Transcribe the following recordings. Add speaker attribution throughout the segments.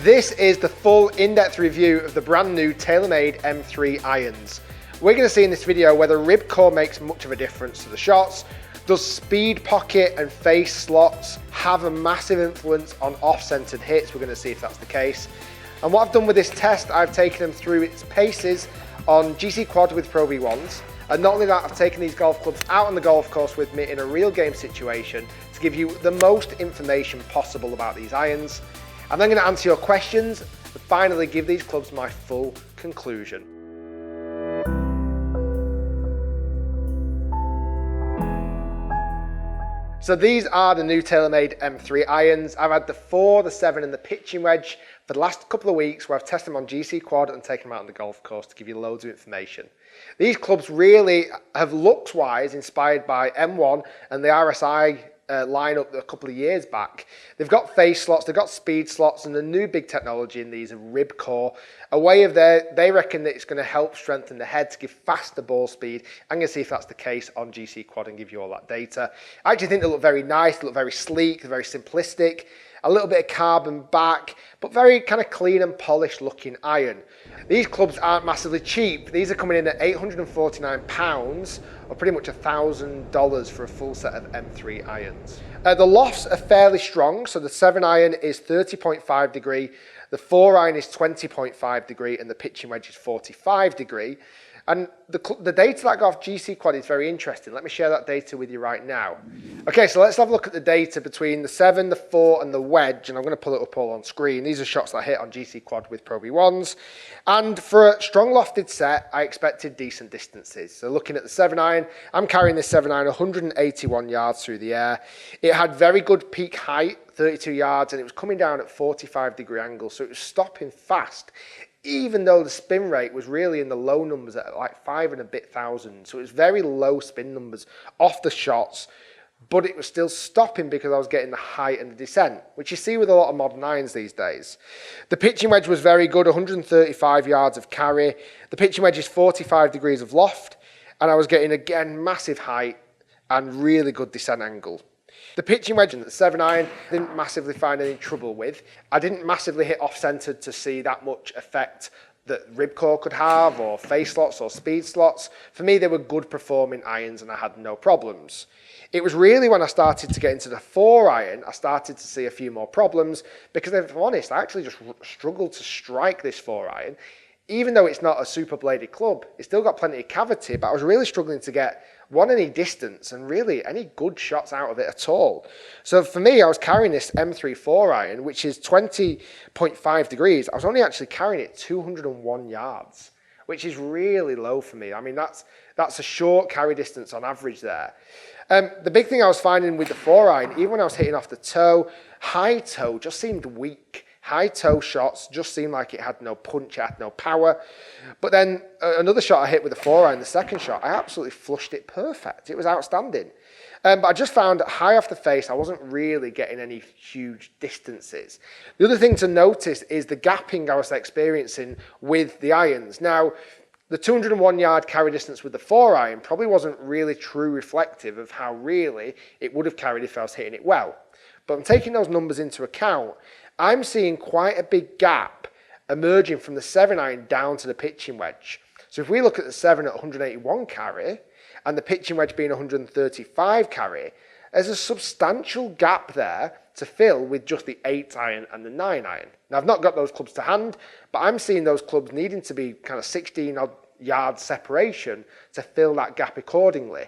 Speaker 1: This is the full in-depth review of the brand new TAYLORMADE M3 irons. We're going to see in this video whether rib core makes much of a difference to the shots. Does speed pocket and face slots have a massive influence on off-centered hits? We're going to see if that's the case. And what I've done with this test, I've taken them through its paces on GC Quad with Pro V1s. And not only that, I've taken these golf clubs out on the golf course with me in a real game situation to give you the most information possible about these irons. I'm then going to answer your questions and finally give these clubs my full conclusion. So these are the new TAYLORMADE M3 irons. I've had the 4, the 7 and the pitching wedge for the last couple of weeks where I've tested them on GC Quad and taken them out on the golf course to give you loads of information. These clubs really have looks-wise inspired by M1 and the RSI lineup a couple of years back. They've got face slots, they've got speed slots, and the new big technology in these are rib core. A way of they reckon that it's going to help strengthen the head to give faster ball speed. I'm going to see if that's the case on GC Quad and give you all that data. I actually think they look very nice, they look very sleek, they're very simplistic. A little bit of carbon back, but very kind of clean and polished looking iron. These clubs aren't massively cheap. These are coming in at £849, or pretty much $1,000 for a full set of M3 irons. The lofts are fairly strong, so the 7 iron is 30.5 degree, the 4 iron is 20.5 degree, and the pitching wedge is 45 degree. And the data that I got off GC Quad is very interesting. Let me share that data with you right now. Okay, so let's have a look at the data between the 7, the 4 and the wedge, and I'm going to pull it up all on screen. These are shots that I hit on GC Quad with Pro V1s. And for a strong lofted set, I expected decent distances. So looking at the 7 iron, I'm carrying this 7 iron 181 yards through the air. It had very good peak height, 32 yards, and it was coming down at 45 degree angle, so it was stopping fast, even though the spin rate was really in the low numbers at like 5 and a bit thousand. So it was very low spin numbers off the shots, but it was still stopping because I was getting the height and the descent, which you see with a lot of modern irons these days. The pitching wedge was very good, 135 yards of carry. The pitching wedge is 45 degrees of loft, and I was getting, again, massive height and really good descent angle. The pitching wedge and the 7 iron didn't massively find any trouble with. I didn't massively hit off-centered to see that much effect that rib core could have, or face slots or speed slots. For me, they were good performing irons and I had no problems. It was really when I started to get into the 4 iron, I started to see a few more problems, because if I'm honest, I actually just struggled to strike this 4 iron. Even though it's not a super bladed club, it's still got plenty of cavity, but I was really struggling to get any distance and really any good shots out of it at all. So for me, I was carrying this M3 4 iron, which is 20.5 degrees. I was only actually carrying it 201 yards, which is really low for me. I mean, that's a short carry distance on average there. The big thing I was finding with the 4 iron, even when I was hitting off the toe, high toe just seemed weak. High toe shots just seemed like it had no punch, it had no power. But then another shot I hit with the 4 iron, the second shot, I absolutely flushed it perfect. It was outstanding. But I just found high off the face, I wasn't really getting any huge distances. The other thing to notice is the gapping I was experiencing with the irons. Now, the 201 yard carry distance with the 4 iron probably wasn't really true reflective of how really it would have carried if I was hitting it well. But I'm taking those numbers into account. I'm seeing quite a big gap emerging from the 7 iron down to the pitching wedge. So if we look at the 7 at 181 carry and the pitching wedge being 135 carry, there's a substantial gap there to fill with just the 8 iron and the 9 iron. Now, I've not got those clubs to hand, but I'm seeing those clubs needing to be kind of 16 odd yard separation to fill that gap accordingly.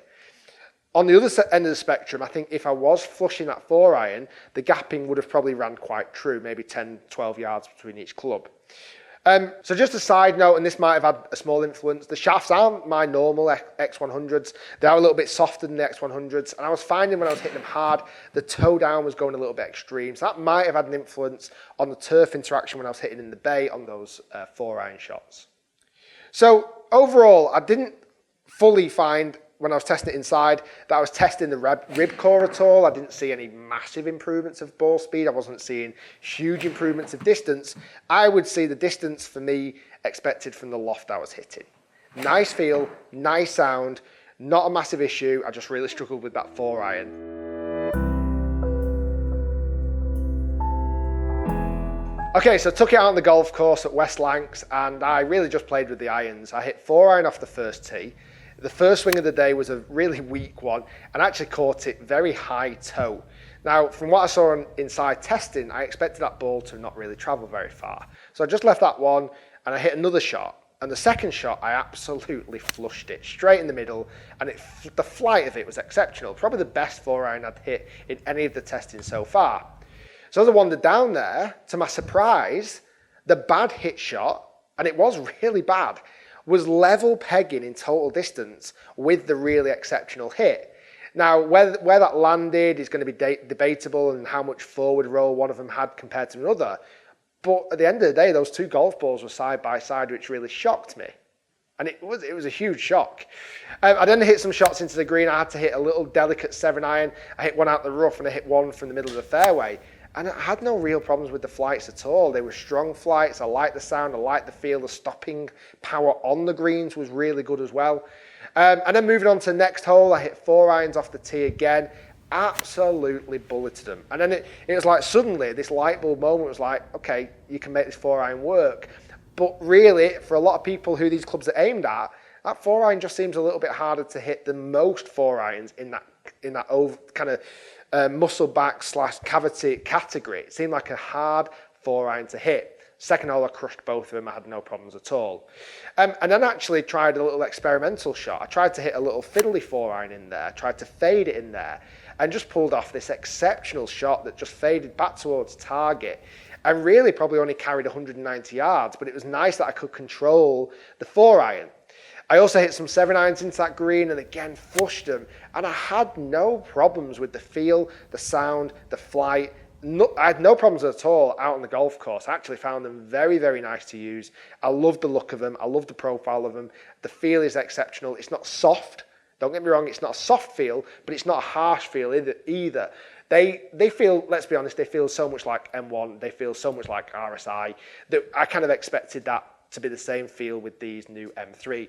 Speaker 1: On the other end of the spectrum, I think if I was flushing that 4 iron, the gapping would have probably ran quite true, maybe 10, 12 yards between each club. So just a side note, and this might have had a small influence, the shafts aren't my normal X100s. They are a little bit softer than the X100s, and I was finding when I was hitting them hard, the toe down was going a little bit extreme. So that might have had an influence on the turf interaction when I was hitting in the bay on those 4 iron shots. So overall, I didn't fully find, when I was testing it inside, that I was testing the rib core at all. I didn't see any massive improvements of ball speed. I wasn't seeing huge improvements of distance. I would see the distance for me expected from the loft I was hitting. Nice feel, nice sound, not a massive issue. I just really struggled with that 4 iron. Okay, so took it out on the golf course at West Lancs and I really just played with the irons. I hit 4-iron off the first tee. The first swing of the day was a really weak one and actually caught it very high toe. Now, from what I saw on inside testing, I expected that ball to not really travel very far. So I just left that one and I hit another shot. And the second shot, I absolutely flushed it straight in the middle, and the flight of it was exceptional. Probably the best 4-iron I'd hit in any of the testing so far. So as I wandered down there, to my surprise, the bad hit shot, and it was really bad, was level pegging in total distance with the really exceptional hit. Now, where that landed is going to be debatable and how much forward roll one of them had compared to another. But at the end of the day, those two golf balls were side by side, which really shocked me. And it was a huge shock. I then hit some shots into the green. I had to hit a little delicate 7-iron. I hit one out the rough and I hit one from the middle of the fairway. And I had no real problems with the flights at all. They were strong flights. I liked the sound. I liked the feel. The stopping power on the greens was really good as well. And then moving on to the next hole, I hit 4 irons off the tee again. Absolutely bulleted them. And then it was like suddenly this light bulb moment was like, okay, you can make this 4-iron work. But really, for a lot of people who these clubs are aimed at, that 4-iron just seems a little bit harder to hit than most 4-irons in that over, kind of muscle back / cavity category. It seemed like a hard 4-iron to hit. Second hole, I crushed both of them. I had no problems at all. And then I actually tried a little experimental shot. I tried to hit a little fiddly 4-iron in there. I tried to fade it in there and just pulled off this exceptional shot that just faded back towards target and really probably only carried 190 yards. But it was nice that I could control the 4-iron. I also hit some 7-irons into that green and again flushed them. And I had no problems with the feel, the sound, the flight. No, I had no problems at all out on the golf course. I actually found them very, very nice to use. I love the look of them. I love the profile of them. The feel is exceptional. It's not soft. Don't get me wrong, it's not a soft feel, but it's not a harsh feel either. They feel, let's be honest, they feel so much like M1. They feel so much like RSI that I kind of expected that to be the same feel with these new M3.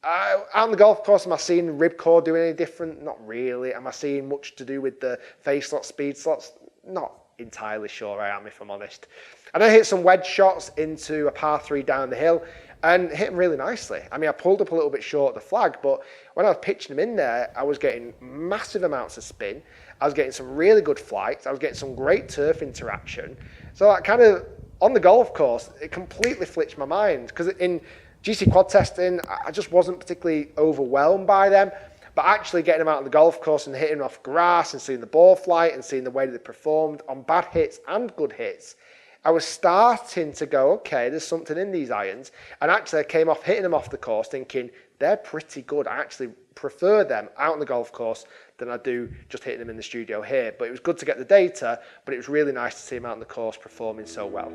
Speaker 1: Out on the golf course, am I seeing ribcore doing any different? Not really. Am I seeing much to do with the face slot, speed slots? Not entirely sure I am, if I'm honest. And I hit some wedge shots into a par 3 down the hill and hit them really nicely. I mean, I pulled up a little bit short of the flag, but when I was pitching them in there, I was getting massive amounts of spin. I was getting some really good flights. I was getting some great turf interaction. So that kind of, on the golf course, it completely flipped my mind because in GC quad testing, I just wasn't particularly overwhelmed by them. But actually getting them out on the golf course and hitting them off grass and seeing the ball flight and seeing the way that they performed on bad hits and good hits, I was starting to go, okay, there's something in these irons. And actually I came off hitting them off the course thinking, they're pretty good. I actually prefer them out on the golf course than I do just hitting them in the studio here. But it was good to get the data, but it was really nice to see them out on the course performing so well.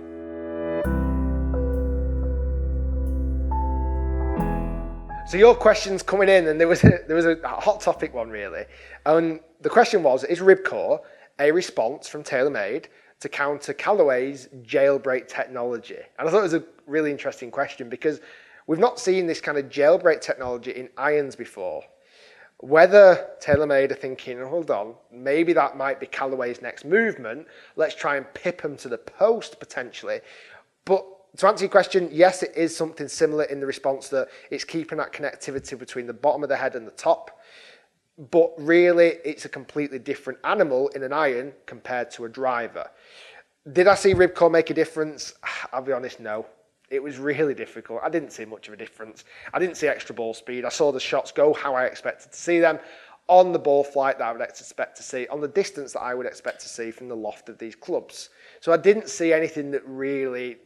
Speaker 1: So your question's coming in, and there was a hot topic one really. And the question was, is ribcore a response from TaylorMade to counter Callaway's jailbreak technology? And I thought it was a really interesting question because we've not seen this kind of jailbreak technology in irons before. Whether TaylorMade are thinking, hold on, maybe that might be Callaway's next movement. Let's try and pip them to the post potentially. But to answer your question, yes, it is something similar in the response that it's keeping that connectivity between the bottom of the head and the top. But really, it's a completely different animal in an iron compared to a driver. Did I see ribcore make a difference? I'll be honest, no. It was really difficult. I didn't see much of a difference. I didn't see extra ball speed. I saw the shots go how I expected to see them, on the ball flight that I would expect to see, on the distance that I would expect to see from the loft of these clubs. So I didn't see anything that really,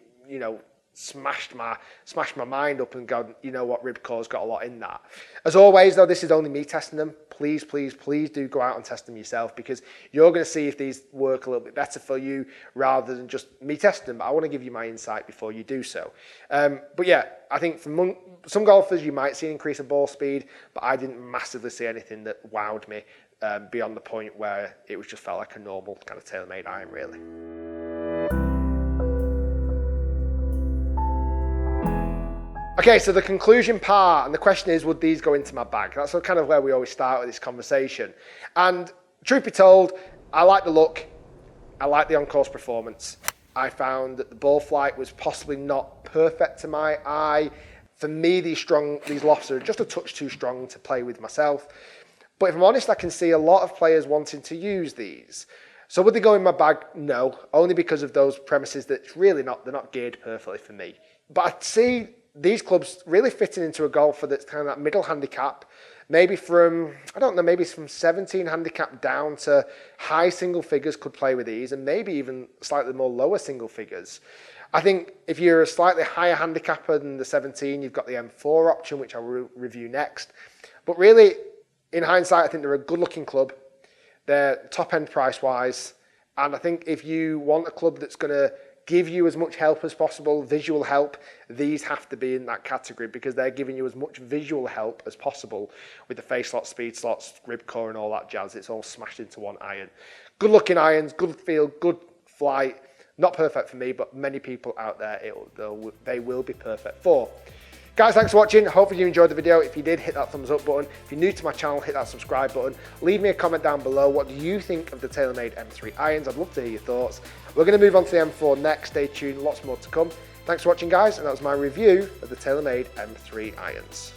Speaker 1: smashed my mind up and go, you know what, ribcore's got a lot in that. As always, though, this is only me testing them. Please, please, please do go out and test them yourself because you're going to see if these work a little bit better for you rather than just me testing them. But I want to give you my insight before you do so. But yeah, I think for some golfers, you might see an increase in ball speed, but I didn't massively see anything that wowed me beyond the point where it just felt like a normal kind of TaylorMade iron, really. Okay, so the conclusion part, and the question is, would these go into my bag? That's kind of where we always start with this conversation. And truth be told, I like the look, I like the on-course performance. I found that the ball flight was possibly not perfect to my eye. For me, these lofts are just a touch too strong to play with myself. But if I'm honest, I can see a lot of players wanting to use these. So would they go in my bag? No, only because of those premises that it's really not, they're not geared perfectly for me. But I see these clubs really fitting into a golfer that's kind of that middle handicap, maybe from, I don't know, maybe from 17 handicap down to high single figures could play with these, and maybe even slightly more lower single figures. I think if you're a slightly higher handicapper than the 17, you've got the M4 option, which I'll review next. But really, in hindsight, I think they're a good-looking club. They're top-end price-wise. And I think if you want a club that's going to give you as much help as possible, visual help, these have to be in that category because they're giving you as much visual help as possible with the face slots, speed slots, grip core, and all that jazz. It's all smashed into one iron. Good-looking irons, good feel, good flight. Not perfect for me, but many people out there, they will be perfect for. Guys, thanks for watching. Hopefully you enjoyed the video. If you did, hit that thumbs up button. If you're new to my channel, hit that subscribe button. Leave me a comment down below. What do you think of the TaylorMade M3 irons? I'd love to hear your thoughts. We're going to move on to the M4 next. Stay tuned, lots more to come. Thanks for watching, guys, and that was my review of the TaylorMade M3 irons.